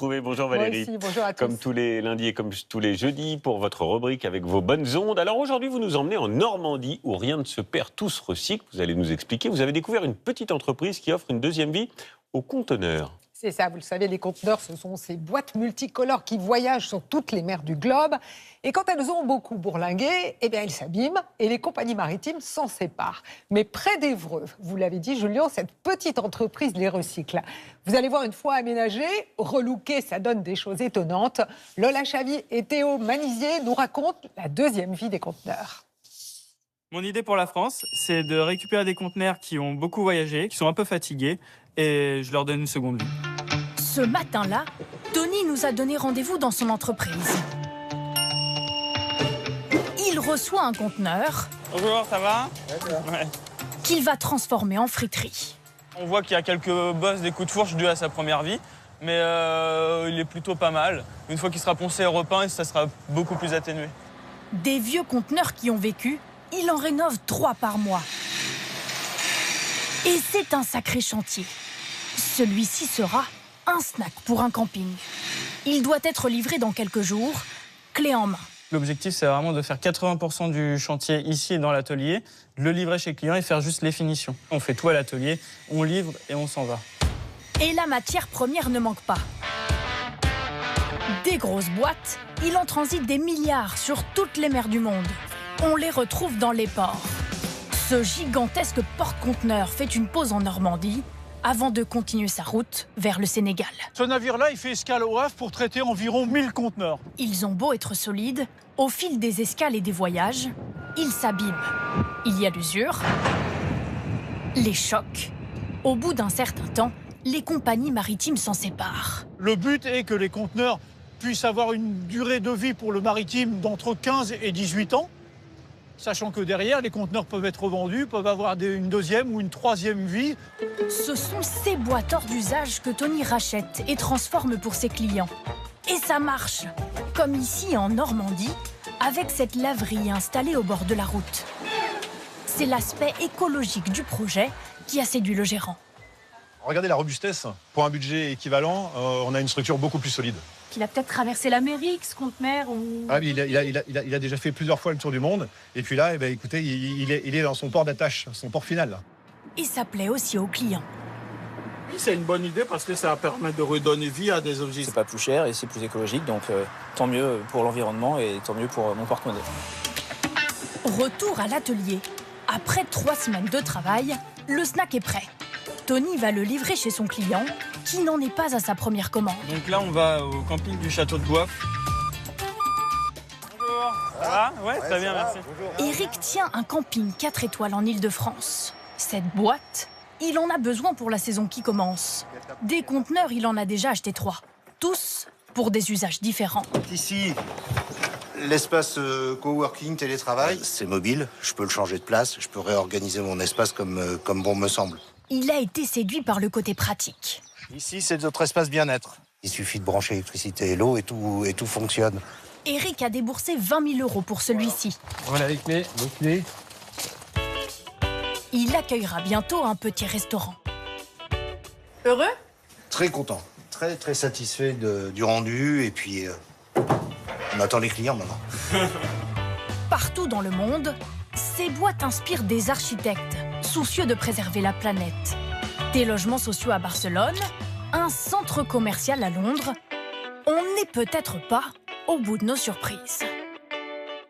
Bonjour Valérie. Moi aussi, bonjour à tous. Comme tous les lundis et comme tous les jeudis, pour votre rubrique avec vos bonnes ondes. Alors aujourd'hui, vous nous emmenez en Normandie où rien ne se perd, tout se recycle. Vous allez nous expliquer. Vous avez découvert une petite entreprise qui offre une deuxième vie aux conteneurs. C'est ça, vous le savez, les conteneurs, ce sont ces boîtes multicolores qui voyagent sur toutes les mers du globe. Et quand elles ont beaucoup bourlingué, eh bien, elles s'abîment et les compagnies maritimes s'en séparent. Mais près d'Évreux, vous l'avez dit, Julien, cette petite entreprise les recycle. Vous allez voir, une fois aménagées, relookées, ça donne des choses étonnantes. Lola Chavy et Théo Manisier nous racontent la deuxième vie des conteneurs. Mon idée pour la France, c'est de récupérer des conteneurs qui ont beaucoup voyagé, qui sont un peu fatigués, et je leur donne une seconde vie. Ce matin-là, Tony nous a donné rendez-vous dans son entreprise. Il reçoit un conteneur Bonjour, ça va? Ouais. qu'il va transformer en friterie. On voit qu'il y a quelques bosses, des coups de fourche dus à sa première vie, mais il est plutôt pas mal. Une fois qu'il sera poncé et repeint, ça sera beaucoup plus atténué. Des vieux conteneurs qui ont vécu, il en rénove 3 par mois. Et c'est un sacré chantier. Celui-ci sera un snack pour un camping. Il doit être livré dans quelques jours, clé en main. L'objectif, c'est vraiment de faire 80% du chantier ici dans l'atelier, le livrer chez le client et faire juste les finitions. On fait tout à l'atelier, on livre et on s'en va. Et la matière première ne manque pas. Des grosses boîtes, il en transite des milliards sur toutes les mers du monde. On les retrouve dans les ports. Ce gigantesque porte-conteneur fait une pause en Normandie avant de continuer sa route vers le Sénégal. Ce navire-là, il fait escale au Havre pour traiter environ 1000 conteneurs. Ils ont beau être solides, au fil des escales et des voyages, ils s'abîment. Il y a l'usure, les chocs. Au bout d'un certain temps, les compagnies maritimes s'en séparent. Le but est que les conteneurs puissent avoir une durée de vie pour le maritime d'entre 15 et 18 ans, sachant que derrière, les conteneurs peuvent être revendus, peuvent avoir une deuxième ou une troisième vie. Ce sont ces boîtes hors d'usage que Tony rachète et transforme pour ses clients. Et ça marche, comme ici en Normandie, avec cette laverie installée au bord de la route. C'est l'aspect écologique du projet qui a séduit le gérant. Regardez la robustesse. Pour un budget équivalent, on a une structure beaucoup plus solide. Qu'il a peut-être traversé l'Amérique, ce conteneur ou... Ah, il a déjà fait plusieurs fois le tour du monde. Et puis là, écoutez, il est dans son port d'attache, son port final. Là. Et ça plaît aussi aux clients. C'est une bonne idée parce que ça permet de redonner vie à des objets. C'est pas plus cher et c'est plus écologique, donc tant mieux pour l'environnement et tant mieux pour mon porte-monnaie. Retour à l'atelier. Après 3 semaines de travail, le snack est prêt. Tony va le livrer chez son client, qui n'en est pas à sa première commande. Donc là, on va au camping du Château de Boif. Bonjour, ça va? Ouais, très bien, merci. Eric tient un camping 4 étoiles en Île-de-France. Cette boîte, il en a besoin pour la saison qui commence. Des conteneurs, il en a déjà acheté 3. Tous pour des usages différents. Ici, l'espace coworking, télétravail, c'est mobile. Je peux le changer de place, je peux réorganiser mon espace comme bon me semble. Il a été séduit par le côté pratique. Ici, c'est notre espace bien-être. Il suffit de brancher l'électricité et l'eau et tout fonctionne. Eric a déboursé 20 000 € pour celui-ci. Voilà les clés, Il accueillera bientôt un petit restaurant. Heureux? Très content, très satisfait du rendu. Et puis, on attend les clients maintenant. Partout dans le monde, ces boîtes inspirent des architectes soucieux de préserver la planète. Des logements sociaux à Barcelone, un centre commercial à Londres. On n'est peut-être pas au bout de nos surprises.